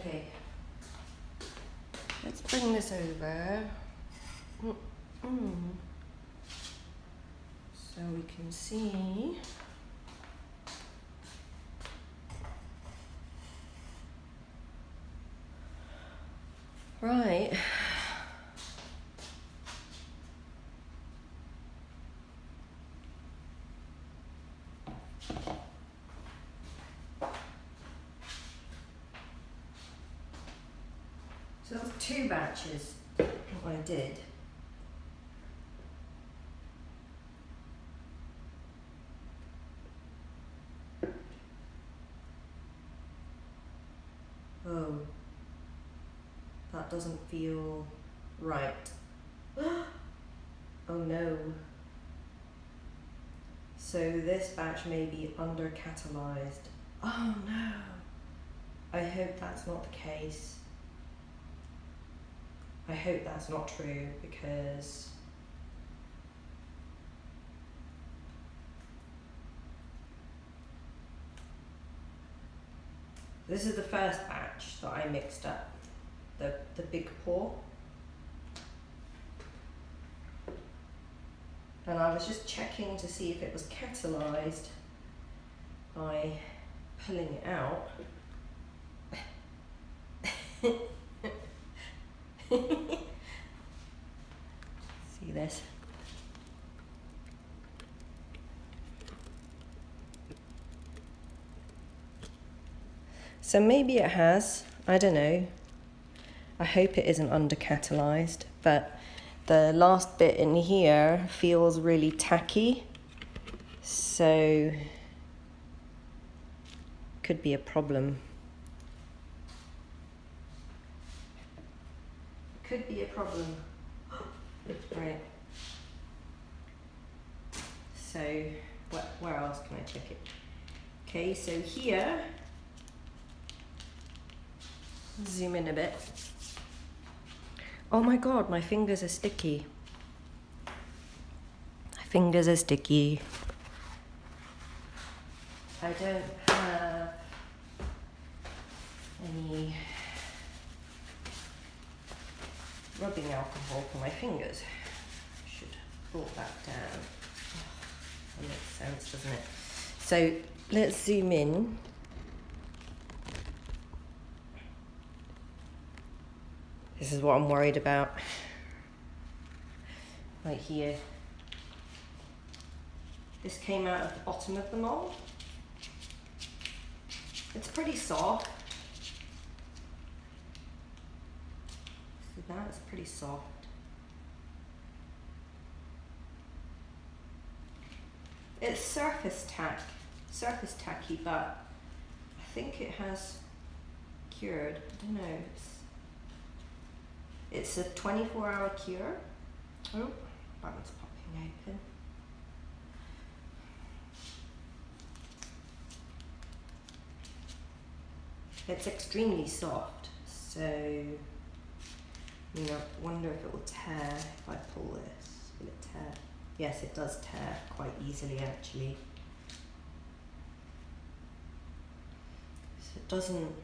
Okay, let's bring this over so we can see. Right. So that was 2 batches I did. Oh, that doesn't feel right. Oh no. So this batch may be under-catalyzed. Oh no. I hope that's not the case. I hope that's not true, because this is the first batch that I mixed up, the big pour. And I was just checking to see if it was catalyzed by pulling it out. See this? So maybe it has, I don't know. I hope it isn't under-catalyzed, but the last bit in here feels really tacky, so could be a problem. Could be a problem. Right. So where else can I check it? Okay, so here, zoom in a bit. Oh my god, my fingers are sticky. My fingers are sticky. I don't have any rubbing alcohol for my fingers. I should have brought that down. Oh, that makes sense, doesn't it? So let's zoom in. This is what I'm worried about. Right here. This came out of the bottom of the mold. It's pretty soft. See that? It's pretty soft. It's surface tacky, but I think it has cured. I don't know. It's a 24-hour cure. Oh, button's popping open. It's extremely soft, so I wonder if it will tear if I pull this. Will it tear? Yes, it does tear quite easily actually. So it doesn't.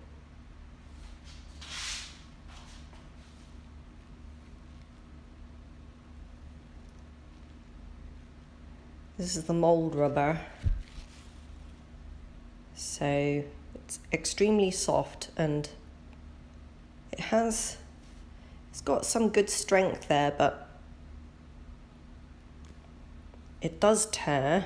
This is the mold rubber. So it's extremely soft, and it's got some good strength there, but it does tear.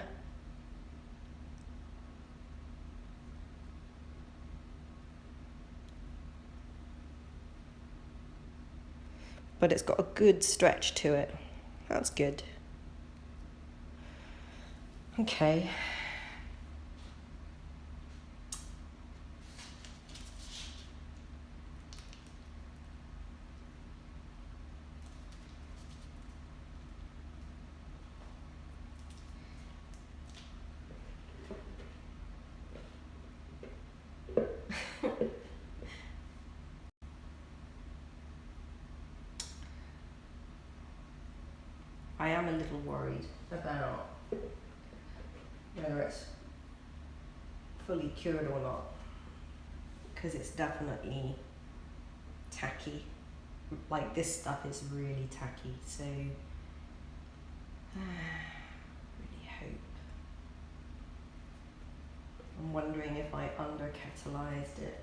But it's got a good stretch to it. That's good. Okay. I am a little worried about whether it's fully cured or not, because it's definitely tacky. Like this stuff is really tacky, so really hope. I'm wondering if I under-catalyzed it.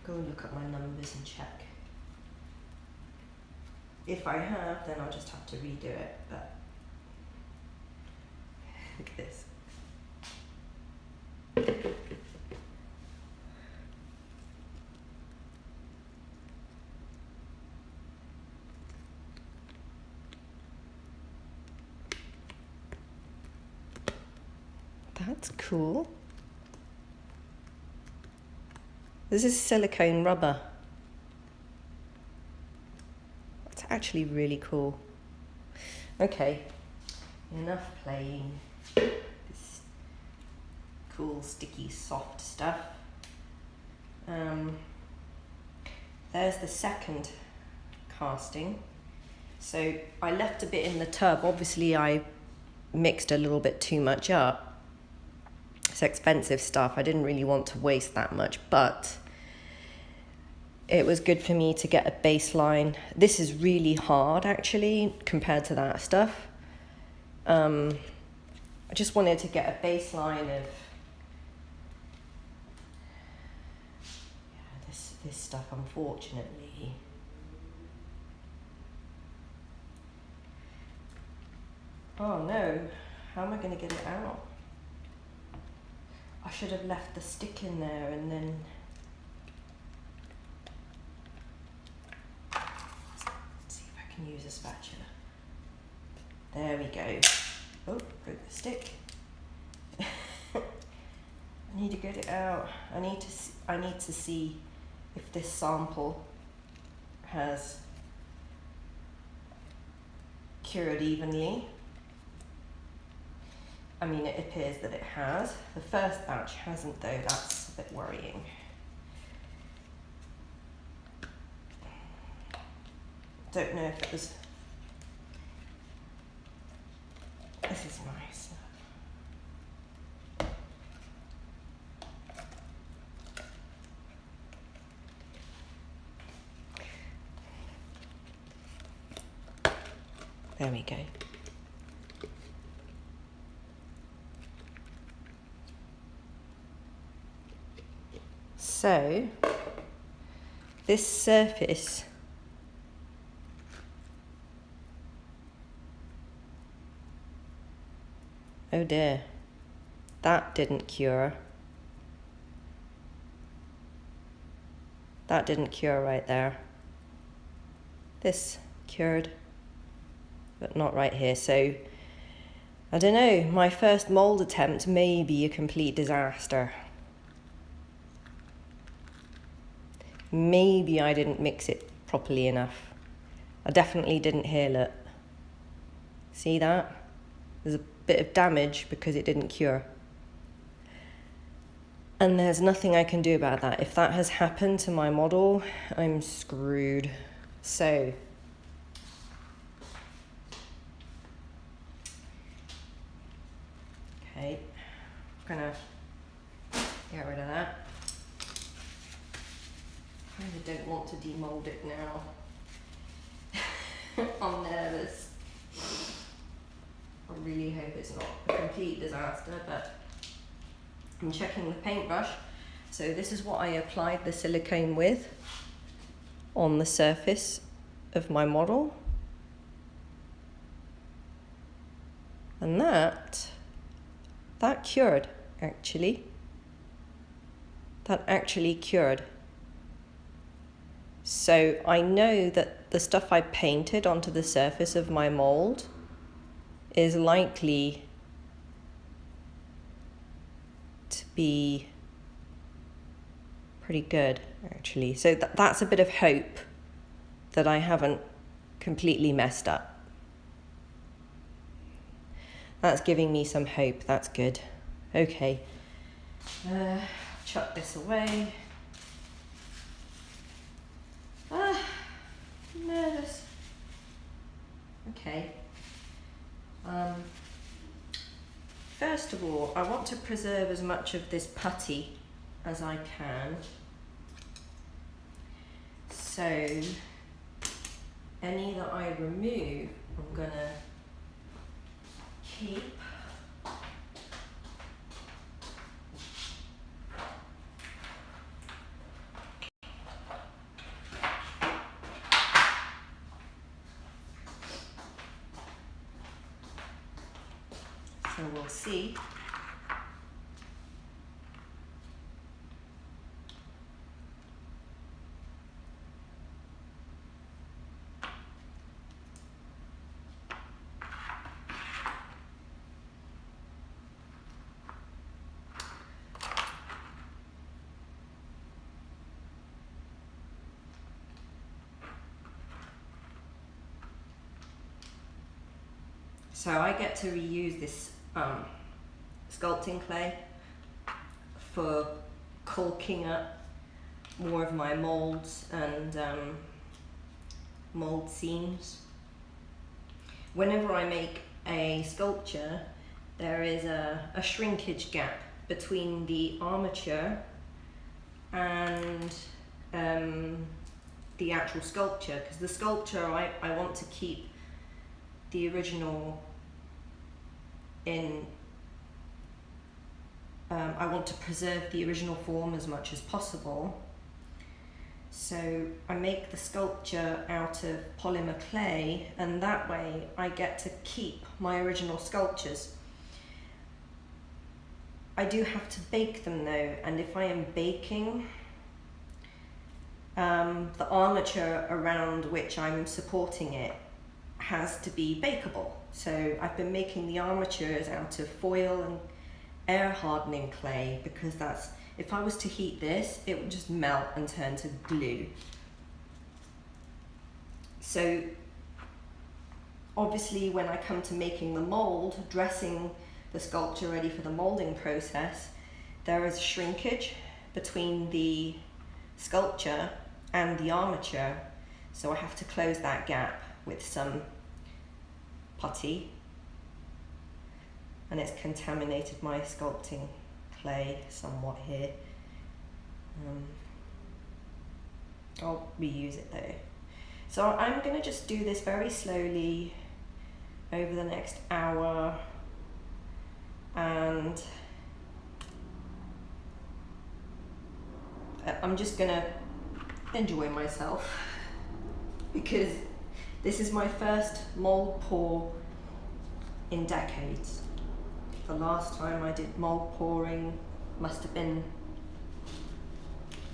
Go and look at my numbers and check. If I have, then I'll just have to redo it, but look at this. That's cool. This is silicone rubber. That's actually really cool. Okay, enough playing this cool, sticky, soft stuff. There's the second casting. So I left a bit in the tub. Obviously I mixed a little bit too much up. It's expensive stuff. I didn't really want to waste that much, but it was good for me to get a baseline. This is really hard actually compared to that stuff. I just wanted to get a baseline of this stuff, unfortunately. Oh no, how am I going to get it out? I should have left the stick in there and then... Let's see if I can use a spatula. There we go. Oh, broke the stick. I need to get it out. I need to see if this sample has cured evenly. I mean, it appears that it has. The first batch hasn't though, that's a bit worrying. Don't know if it was... This is nice. There we go. So, this surface oh dear, that didn't cure. That didn't cure right there. This cured, but not right here. So, I don't know, my first mold attempt may be a complete disaster. Maybe I didn't mix it properly enough. I definitely didn't heal it. See that? There's a bit of damage because it didn't cure. And there's nothing I can do about that. If that has happened to my model, I'm screwed. So, okay, I'm gonna get rid of that. I really don't want to demold it now. I'm nervous. I really hope it's not a complete disaster, but I'm checking the paintbrush. So this is what I applied the silicone with on the surface of my model. And that cured, actually. That actually cured. So I know that the stuff I painted onto the surface of my mold is likely to be pretty good, actually. So that's a bit of hope that I haven't completely messed up. That's giving me some hope. That's good. Okay. Chuck this away. Nervous. Okay. First of all, I want to preserve as much of this putty as I can. So any that I remove, I'm gonna keep. So we'll see. So I get to reuse this sculpting clay for caulking up more of my molds and mold seams. Whenever I make a sculpture, there is a shrinkage gap between the armature and the actual sculpture, because the sculpture I want to keep the original in, I want to preserve the original form as much as possible. So I make the sculpture out of polymer clay, and that way I get to keep my original sculptures. I do have to bake them though, and if I am baking, the armature around which I'm supporting it has to be bakeable. So I've been making the armatures out of foil and air hardening clay, because that's, if I was to heat this, it would just melt and turn to glue. So obviously when I come to making the mold, dressing the sculpture ready for the molding process, there is shrinkage between the sculpture and the armature. So I have to close that gap with some putty, and it's contaminated my sculpting clay somewhat here. I'll reuse it though. So I'm going to just do this very slowly over the next hour, and I'm just going to enjoy myself, because this is my first mold pour in decades. The last time I did mold pouring must have been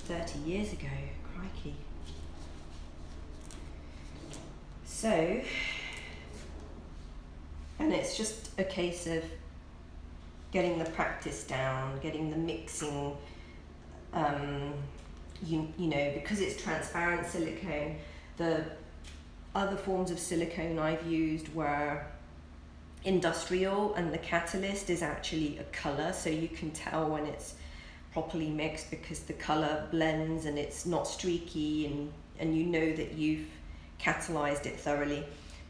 30 years ago, crikey. So, and it's just a case of getting the practice down, getting the mixing, you know, because it's transparent silicone. The other forms of silicone I've used were industrial, and the catalyst is actually a colour, so you can tell when it's properly mixed because the colour blends and it's not streaky, and you know that you've catalysed it thoroughly.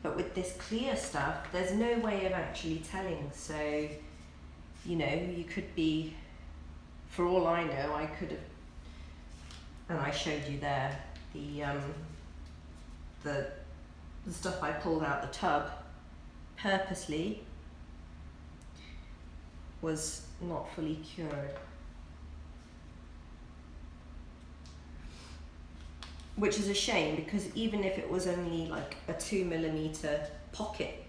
But with this clear stuff, there's no way of actually telling. So, you know, you could be, for all I know, I could have, and I showed you there, the stuff I pulled out the tub purposely was not fully cured. Which is a shame, because even if it was only like a 2mm pocket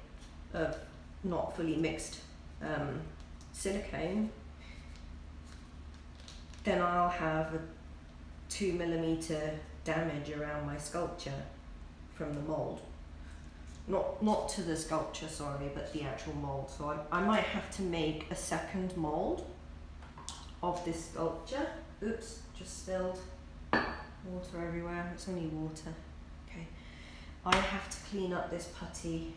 of not fully mixed silicone, then I'll have a 2mm damage around my sculpture from the mold. Not to the sculpture, sorry, but the actual mold. So I might have to make a second mold of this sculpture. Oops, just spilled water everywhere. It's only water. Okay. I have to clean up this putty.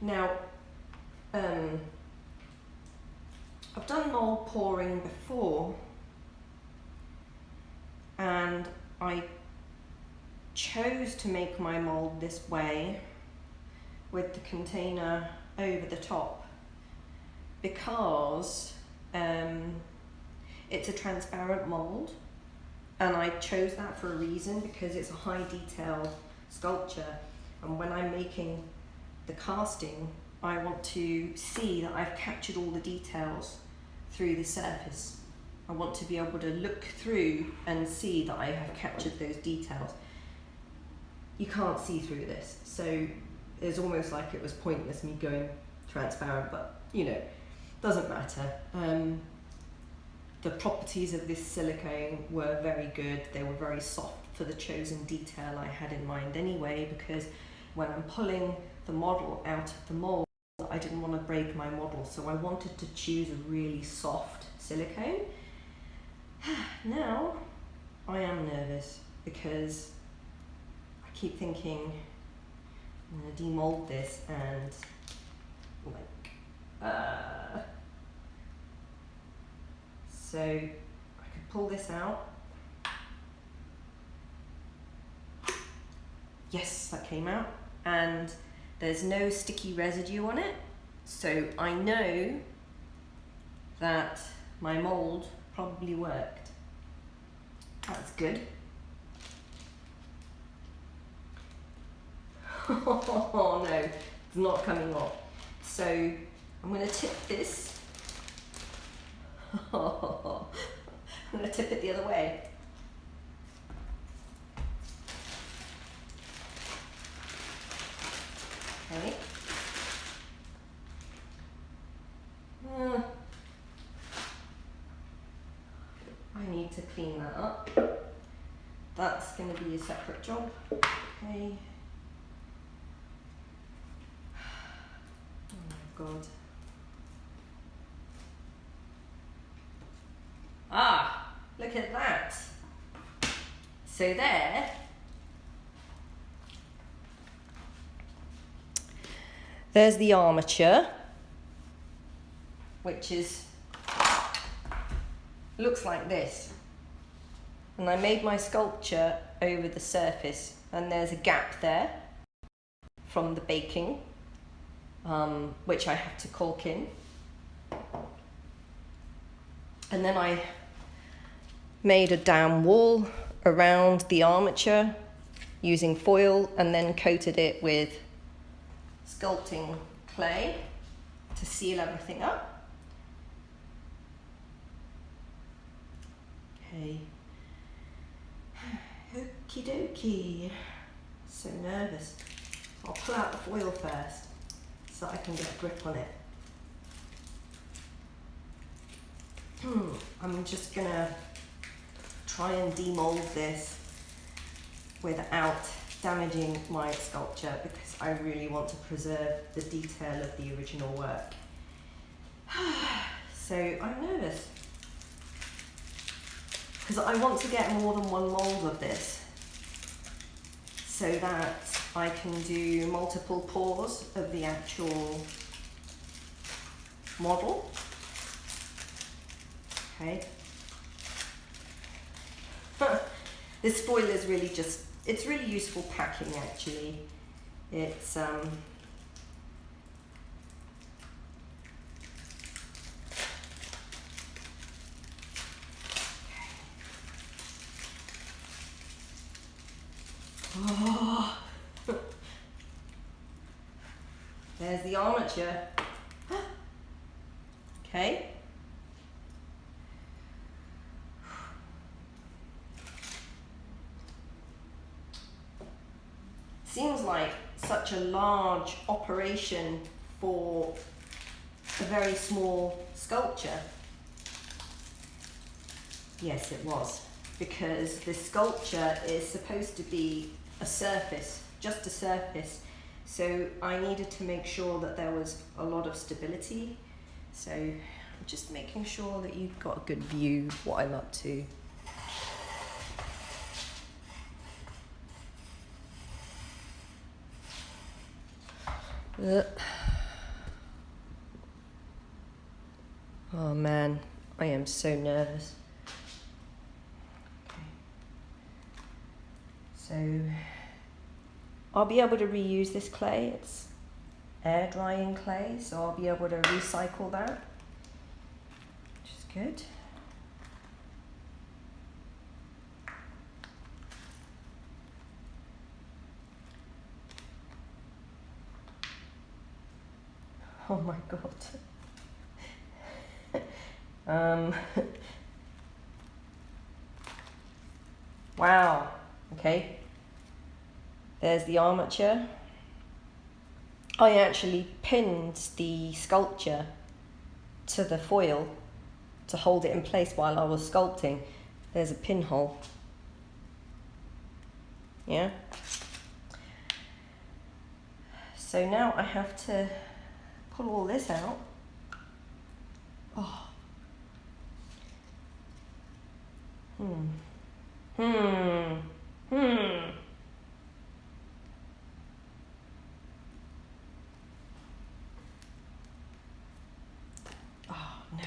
Now, I've done mold pouring before, and I chose to make my mold this way with the container over the top, because it's a transparent mold, and I chose that for a reason, because it's a high detail sculpture, and when I'm making the casting, I want to see that I've captured all the details through the surface. I want to be able to look through and see that I have captured those details. You can't see through this, so it's almost like it was pointless me going transparent, but you know, doesn't matter. The properties of this silicone were very good. They were very soft for the chosen detail I had in mind anyway, because when I'm pulling the model out of the mold, I didn't want to break my model, so I wanted to choose a really soft silicone. Now I am nervous because I keep thinking I'm going to demold this and so I could pull this out. Yes, that came out, and there's no sticky residue on it, so I know that my mold probably worked. That's good. Oh no, it's not coming off. So I'm going to tip this. I'm going to tip it the other way. Okay. I need to clean that up. That's going to be a separate job. Okay. Oh my god. Ah, look at that. So there's the armature, which looks like this. And I made my sculpture over the surface, and there's a gap there from the baking, which I have to caulk in. And then I made a down wall around the armature using foil, and then coated it with sculpting clay to seal everything up. Okay. Okie dokie. So nervous. I'll pull out the foil first so I can get a grip on it. I'm just gonna try and demold this without damaging my sculpture, because I really want to preserve the detail of the original work. So I'm nervous, because I want to get more than one mold of this so that I can do multiple pours of the actual model. Okay. This foil is really it's really useful packing actually. It's oh. There's the armature. Okay. Seems like such a large operation for a very small sculpture. Yes, it was, because the sculpture is supposed to be a surface, just a surface. So I needed to make sure that there was a lot of stability. So I'm just making sure that you've got a good view of what I'm up to. Oh man, I am so nervous. Okay. So I'll be able to reuse this clay. It's air drying clay, so I'll be able to recycle that. Good. Oh my God. Wow. Okay. There's the armature. I actually pinned the sculpture to the foil to hold it in place while I was sculpting. There's a pinhole. Yeah. So now I have to pull all this out. Oh. Oh no.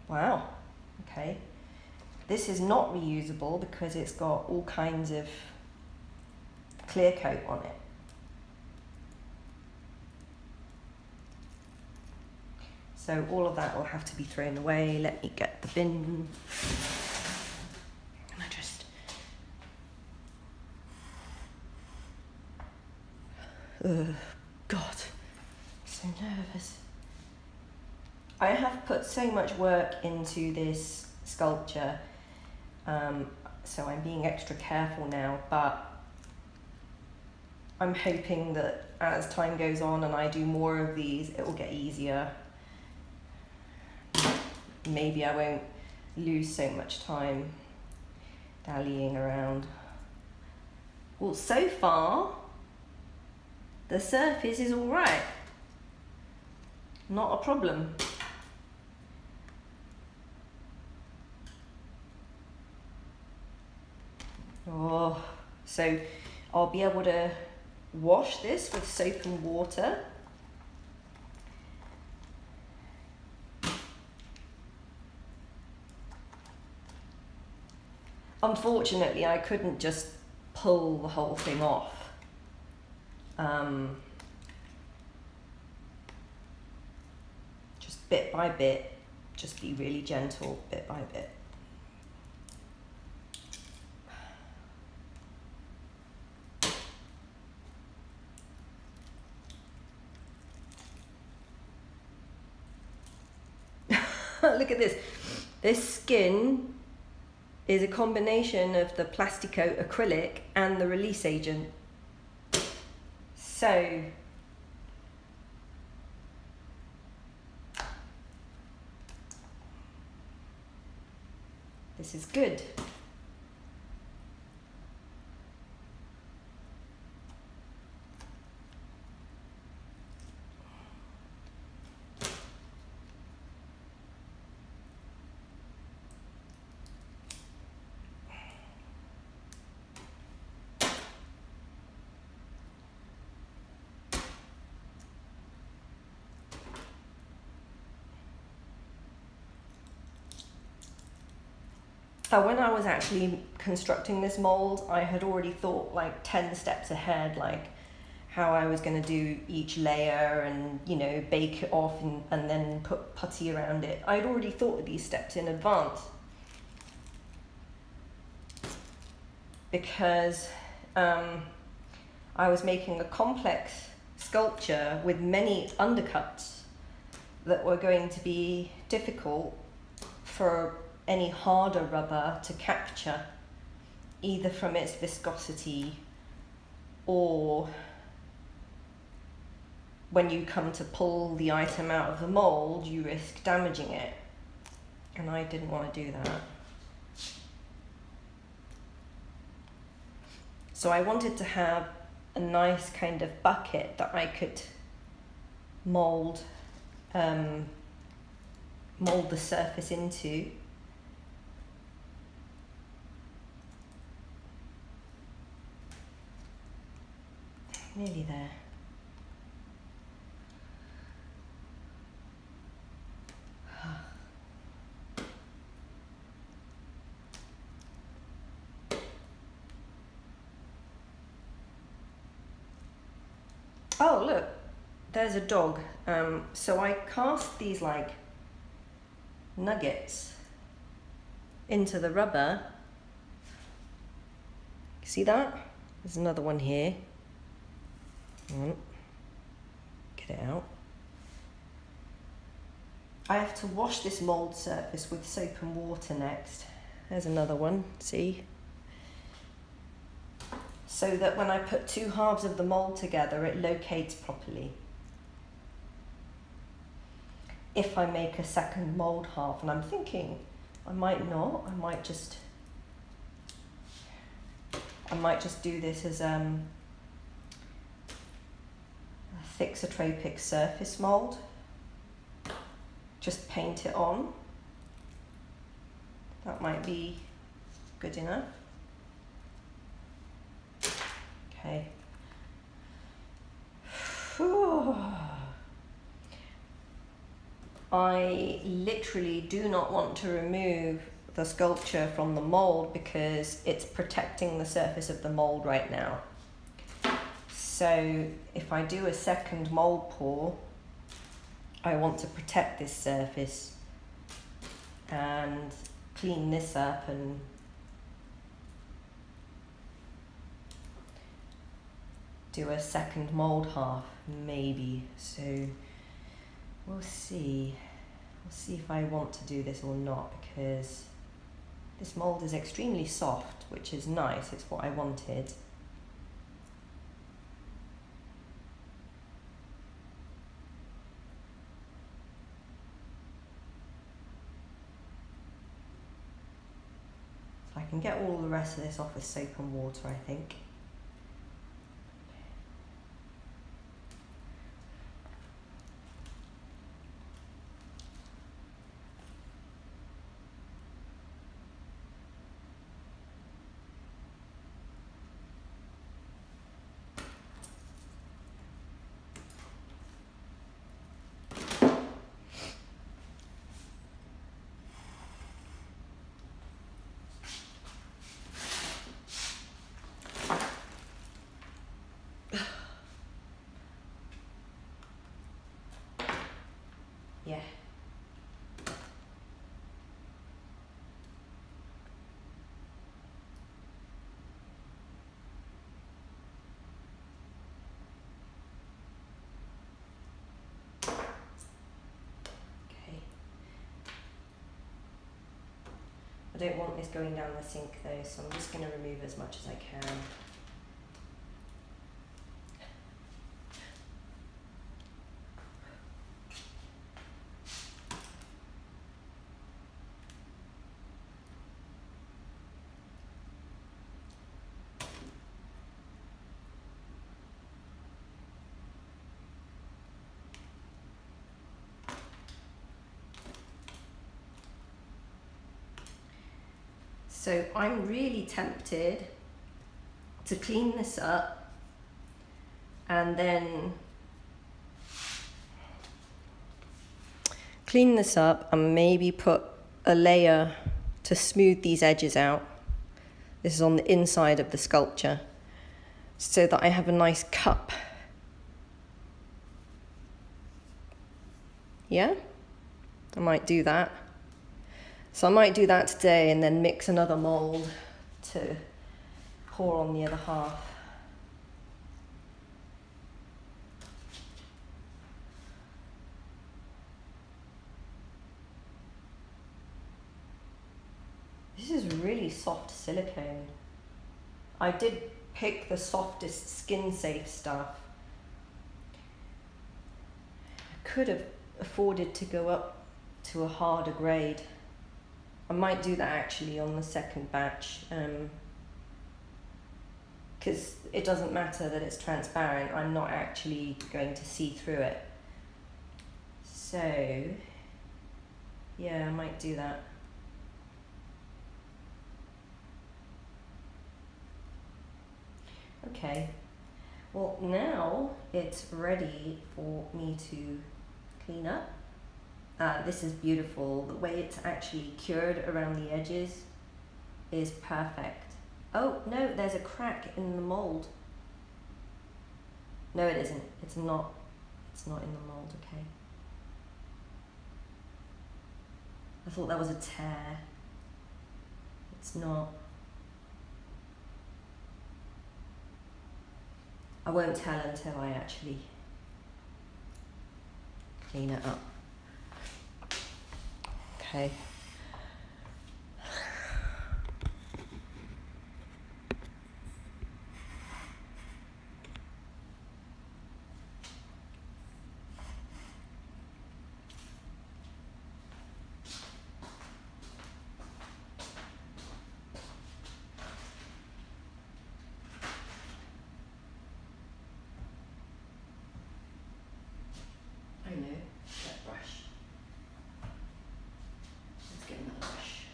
Wow. Okay. This is not reusable because it's got all kinds of clear coat on it. So all of that will have to be thrown away. Let me get the bin. And I just... Ugh, God, I'm so nervous. I have put so much work into this sculpture, so I'm being extra careful now, but I'm hoping that as time goes on and I do more of these, it will get easier. Maybe I won't lose so much time dallying around. Well, so far, the surface is all right. Not a problem. Oh, so I'll be able to wash this with soap and water. Unfortunately, I couldn't just pull the whole thing off. Just bit by bit, just be really gentle, bit by bit. Look at this. This skin is a combination of the Plasticoat acrylic and the release agent. So this is good. When I was actually constructing this mold, I had already thought like 10 steps ahead, like how I was going to do each layer and, you know, bake it off and then put putty around it. I'd already thought of these steps in advance because I was making a complex sculpture with many undercuts that were going to be difficult for any harder rubber to capture, either from its viscosity or when you come to pull the item out of the mold, you risk damaging it. And I didn't want to do that. So I wanted to have a nice kind of bucket that I could mold the surface into. Nearly there. Oh, look, there's a dog. So I cast these like nuggets into the rubber. See that? There's another one here. Get it out. I have to wash this mould surface with soap and water next. There's another one, see? So that when I put two halves of the mould together, it locates properly. If I make a second mould half, and I'm thinking I might not, I might just do this as a thixotropic surface mould. Just paint it on. That might be good enough. Okay. I literally do not want to remove the sculpture from the mold because it's protecting the surface of the mold right now. So if I do a second mold pour, I want to protect this surface and clean this up and do a second mold half, maybe. So we'll see. We'll see if I want to do this or not, because this mold is extremely soft, which is nice. It's what I wanted. So I can get all the rest of this off with soap and water, I think. Yeah. Okay. I don't want this going down the sink though, so I'm just going to remove as much as I can. So I'm really tempted to clean this up and then maybe put a layer to smooth these edges out. This is on the inside of the sculpture, so that I have a nice cup. Yeah, I might do that. So I might do that today and then mix another mold to pour on the other half. This is really soft silicone. I did pick the softest skin safe stuff. I could have afforded to go up to a harder grade. I might do that actually on the second batch, because it doesn't matter that it's transparent. I'm not actually going to see through it. So, yeah, I might do that. Okay, well now it's ready for me to clean up. This is beautiful. The way it's actually cured around the edges is perfect. Oh, no, there's a crack in the mold. No, it isn't. It's not. It's not in the mold. Okay. I thought that was a tear. It's not. I won't tell until I actually clean it up. Okay. I know, that brush. Let's get another brush.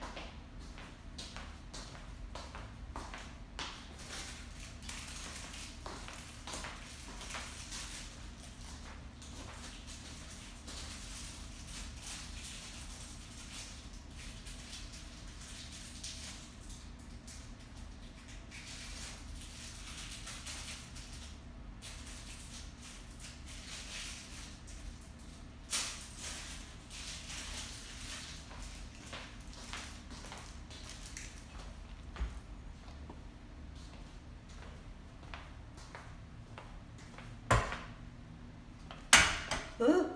Oh.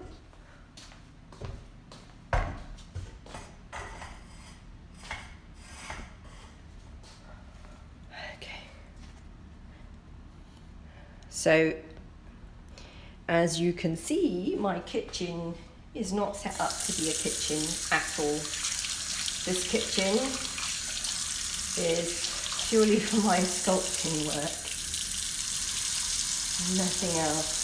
Okay. So, as you can see, my kitchen is not set up to be a kitchen at all. This kitchen is purely for my sculpting work, nothing else.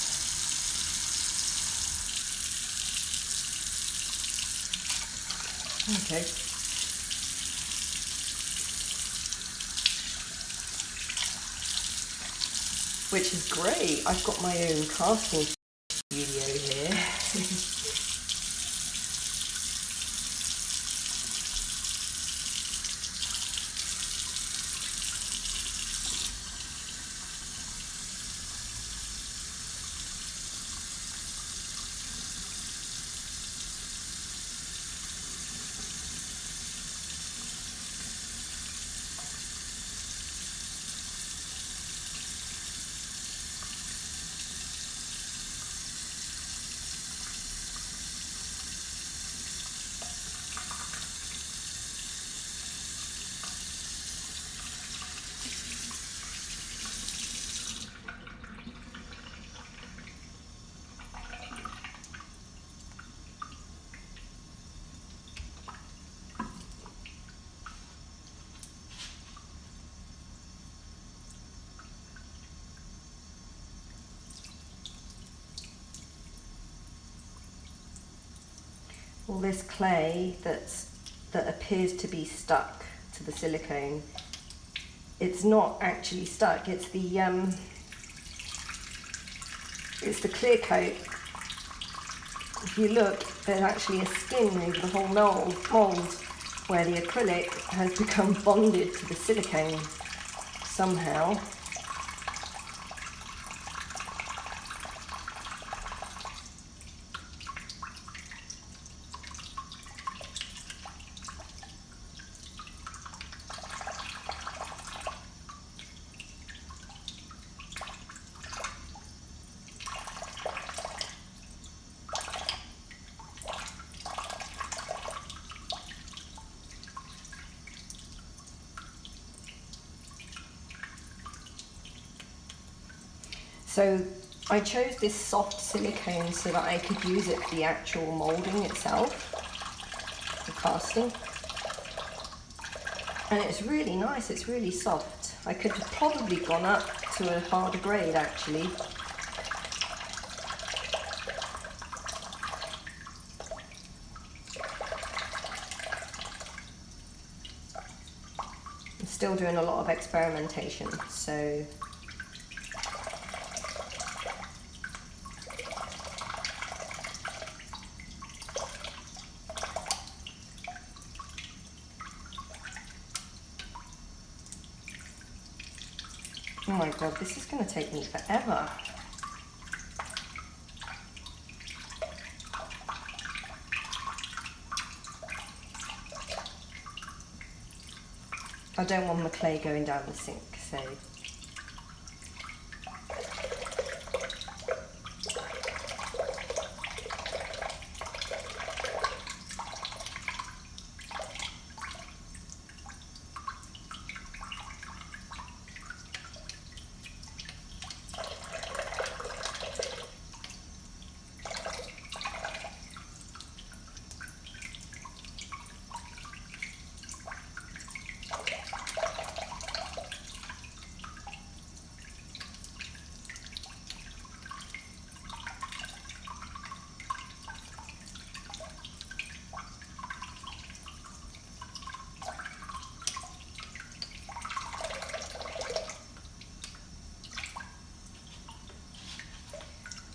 Okay. Which is great. I've got my own casting studio here. All this clay that appears to be stuck to the silicone, it's not actually stuck. It's the clear coat. If you look, there's actually a skin over the whole mold where the acrylic has become bonded to the silicone somehow. So I chose this soft silicone so that I could use it for the actual moulding itself, the casting. And it's really nice, it's really soft. I could have probably gone up to a harder grade actually. I'm still doing a lot of experimentation, so oh my god, this is going to take me forever. I don't want the clay going down the sink, so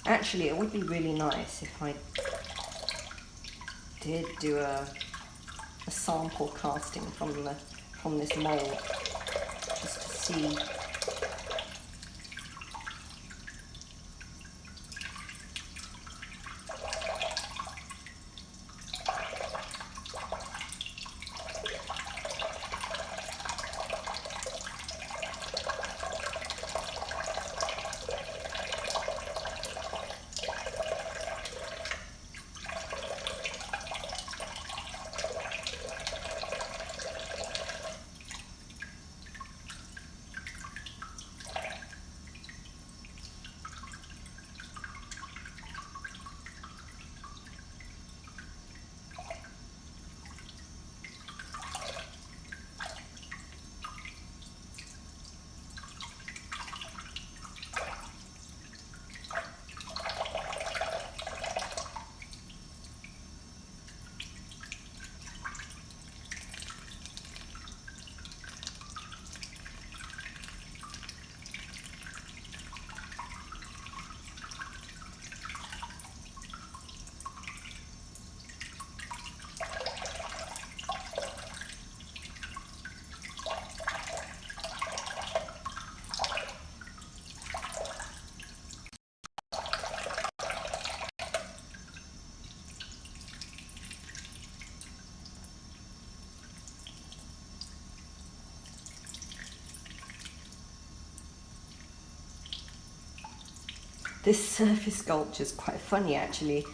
actually it would be really nice if I did do a sample casting from this mold, just to see. This surface sculpture is quite funny actually.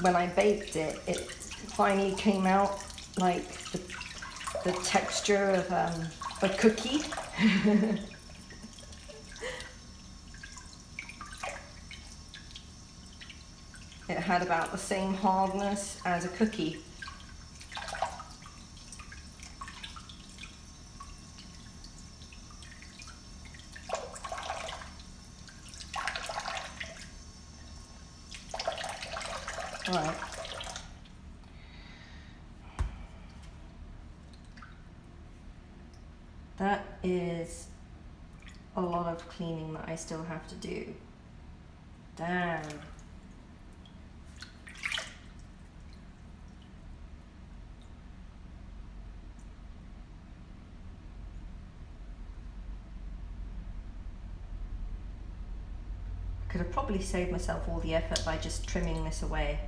When I baked it, it finally came out like the texture of a cookie. It had about the same hardness as a cookie. Right. That is a lot of cleaning that I still have to do. Damn. I could have probably saved myself all the effort by just trimming this away.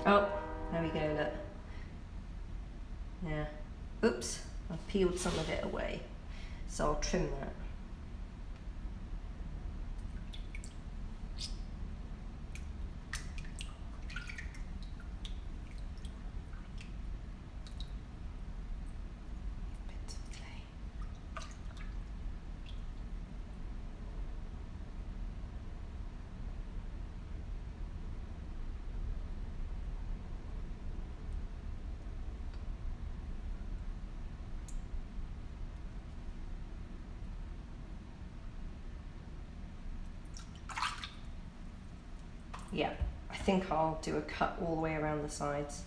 Oh, there we go, look. Yeah. Oops, I've peeled some of it away. So I'll trim that. Bit of clay. Yeah, I think I'll do a cut all the way around the sides.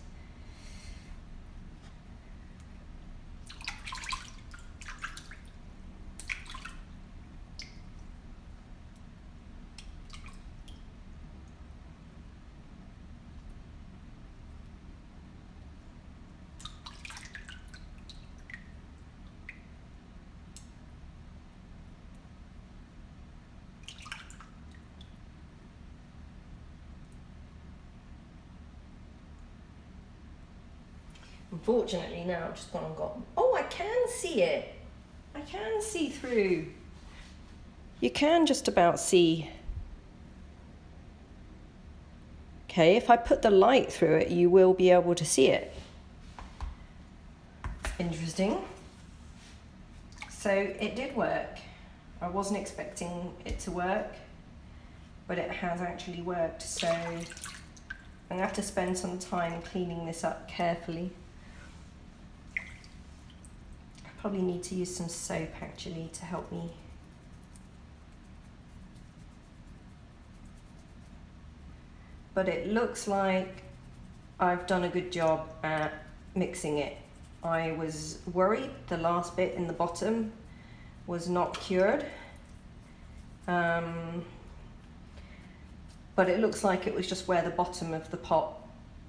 Unfortunately now I've just gone and got, oh, I can see it. I can see through. You can just about see. Okay, if I put the light through it, you will be able to see it. Interesting. So it did work. I wasn't expecting it to work, but it has actually worked. So I'm gonna have to spend some time cleaning this up carefully. I probably need to use some soap actually to help me. But it looks like I've done a good job at mixing it. I was worried the last bit in the bottom was not cured. But it looks like it was just where the bottom of the pot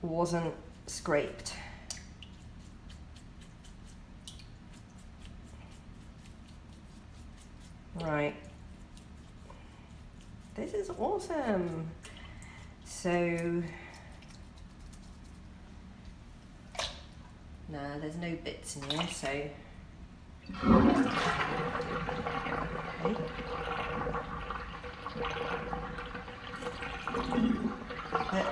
wasn't scraped. Right. This is awesome. So, nah, there's no bits in here, so. Okay.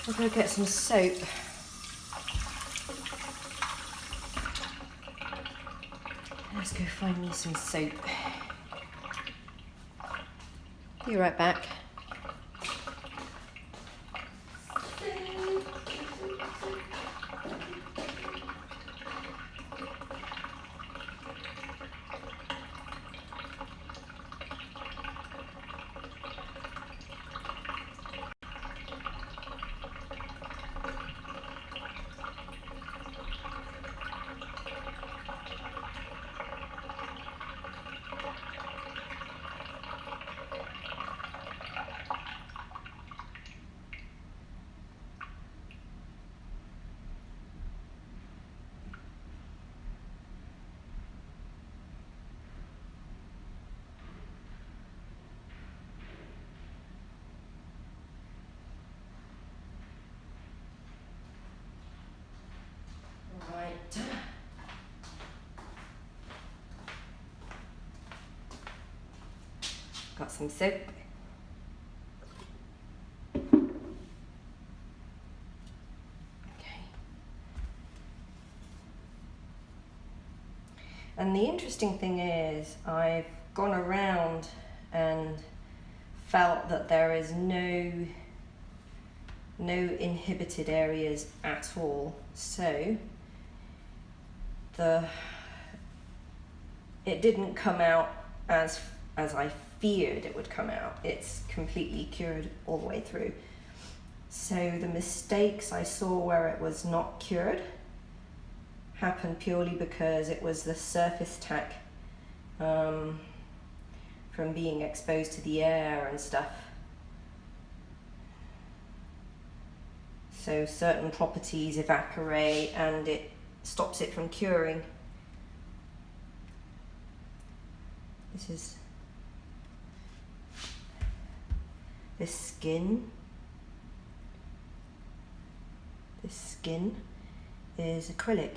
I'll go get some soap. Let's go find me some soap. Be right back. Right. Got some soap. And the interesting thing is, I've gone around and felt that there is no inhibited areas at all. So it didn't come out as I feared it would come out. It's completely cured all the way through. So the mistakes I saw where it was not cured happened purely because it was the surface tack from being exposed to the air and stuff. So certain properties evaporate and it stops it from curing. This skin is acrylic.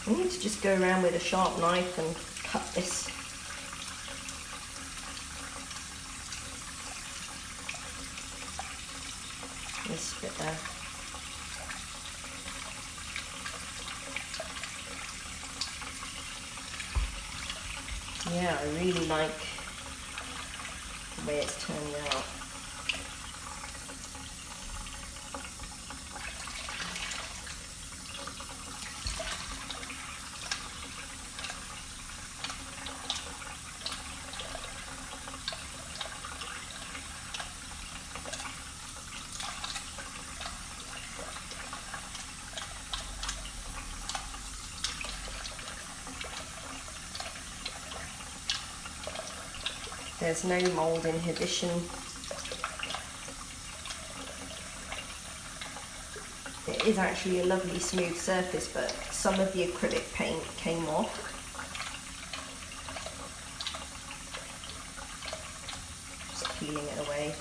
I need to just go around with a sharp knife and cut this. This bit there. Yeah, I really like the way it's turning out. There's no mold inhibition. It is actually a lovely smooth surface, but some of the acrylic paint came off. Just peeling it away.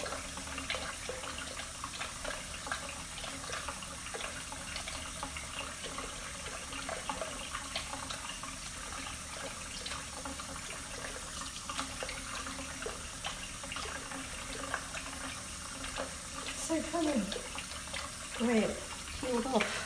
So funny the way it peeled off.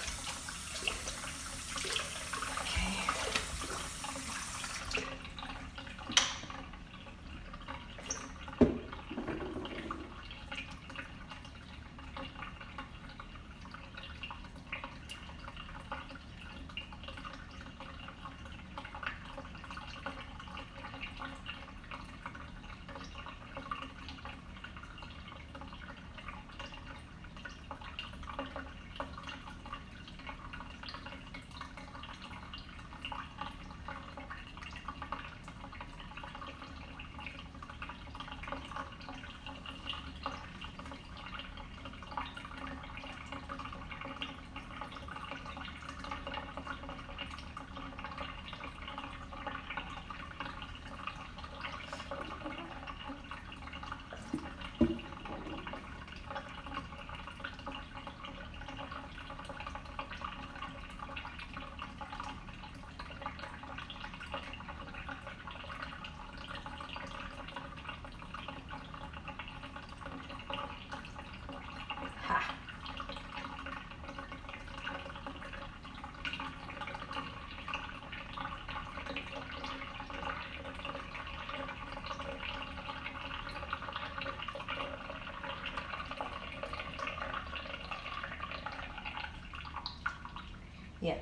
Yeah,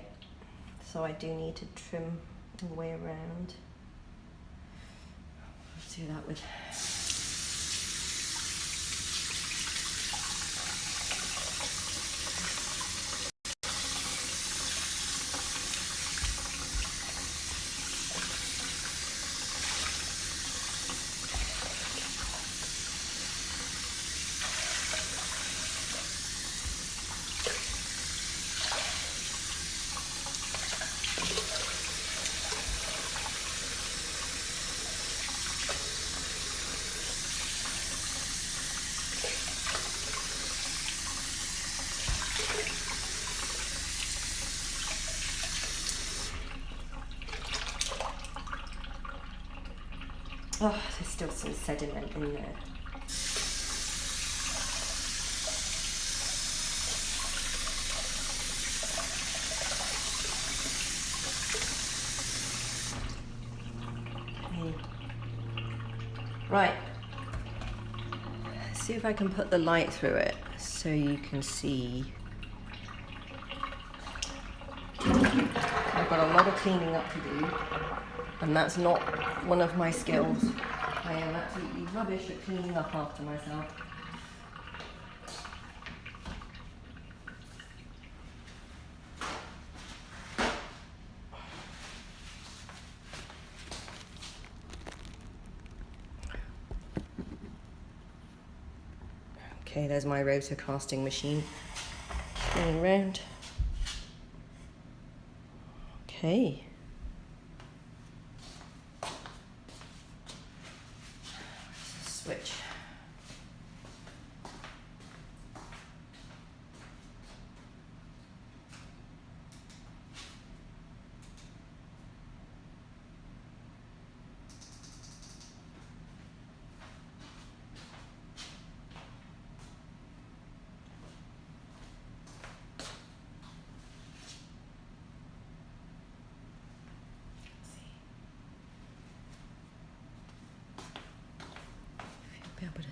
so I do need to trim all the way around. Let's do that with. Oh, there's still some sediment in there. Okay. Right. Let's see if I can put the light through it so you can see. I've got a lot of cleaning up to do, and that's not one of my skills. I am absolutely rubbish at cleaning up after myself. Okay, there's my rotor casting machine going around. Okay. Switch.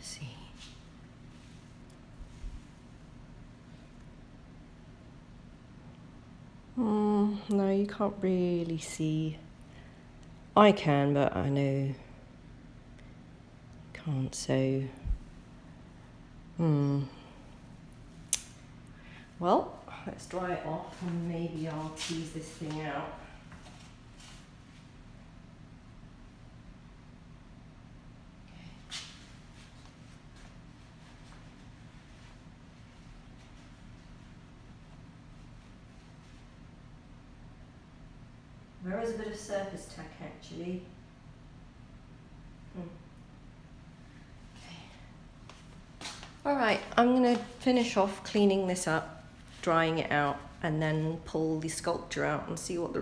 Let's see. No, you can't really see. I can, but I know you can't, so... Well, let's dry it off and maybe I'll tease this thing out. There is a bit of surface tack actually. Okay. Alright, I'm going to finish off cleaning this up, drying it out, and then pull the sculpture out and see what the